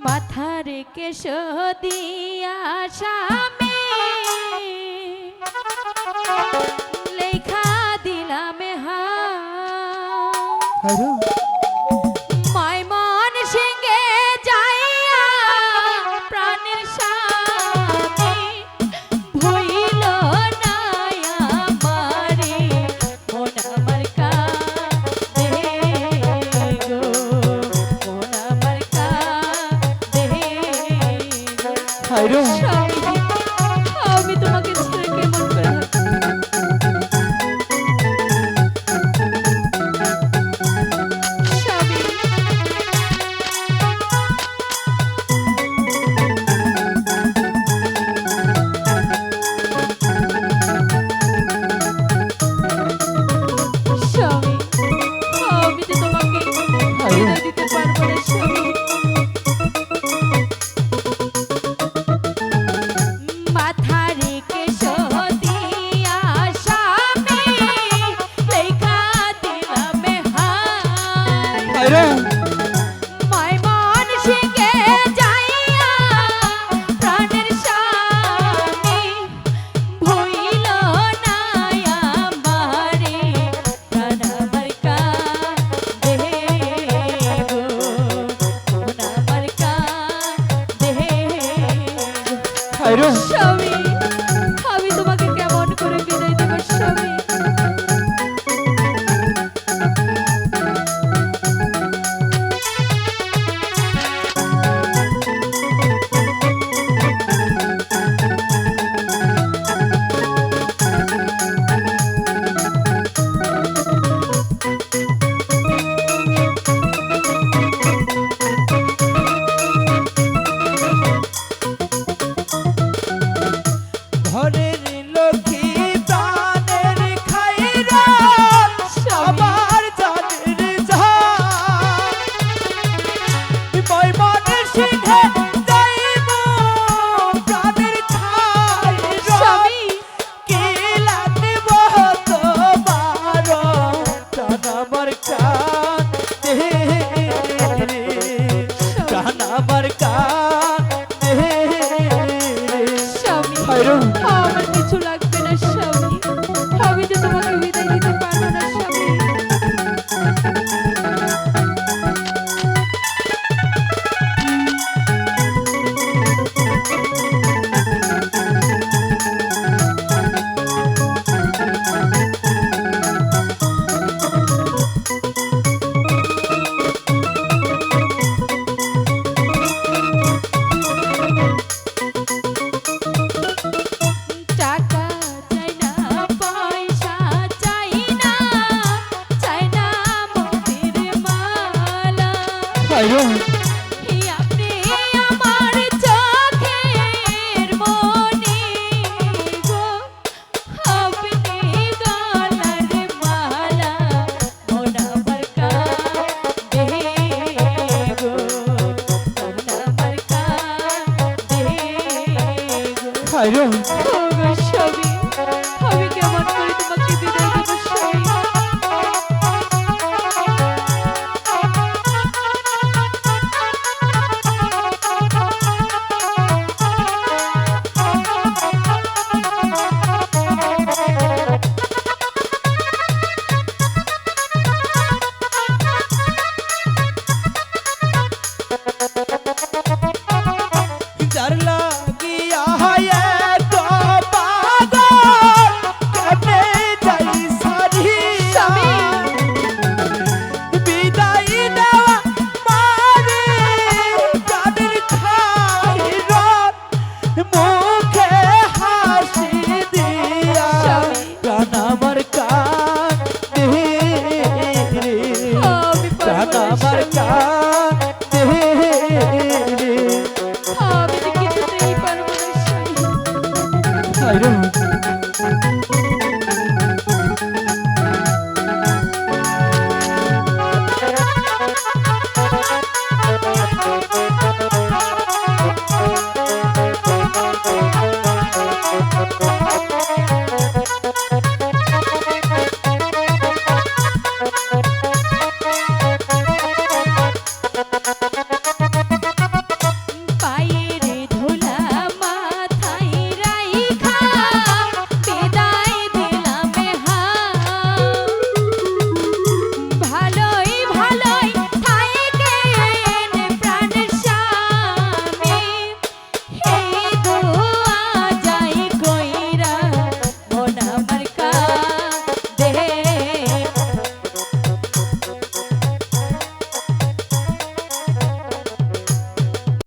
মাথার কেশ দিয়া স্বামী লেখা দিলাম ময়মন সিংহে যাইয়া প্রাণের স্বামী ভইল না আমারে মন আমার কাঁদে গো মন আমার কাঁদে গো স্বামী আমি তোমাকে ছেড়ে কেমন করে ময়মন সিংহে যাইয়া প্রাণের স্বামী ভইল না আমারে প্রাণ আমার কাঁদে গো মন আমার কাঁদে গো স্বামী আমি তোমাকে কেমন করে বিদায় দেব স্বামী আমার কিছু লাগবে না স্বামী আমি যে তোমাকে বিদায় দিতে পারবো না স্বামী আপনি আমার চোখের মনি গো আপনি গলার মালা মন আমার কাঁদে গো মন আমার কাঁদে গো স্বামী আমি কেমন করে তোমাকে বিদায় দেব স্বামী আমার কাঁদে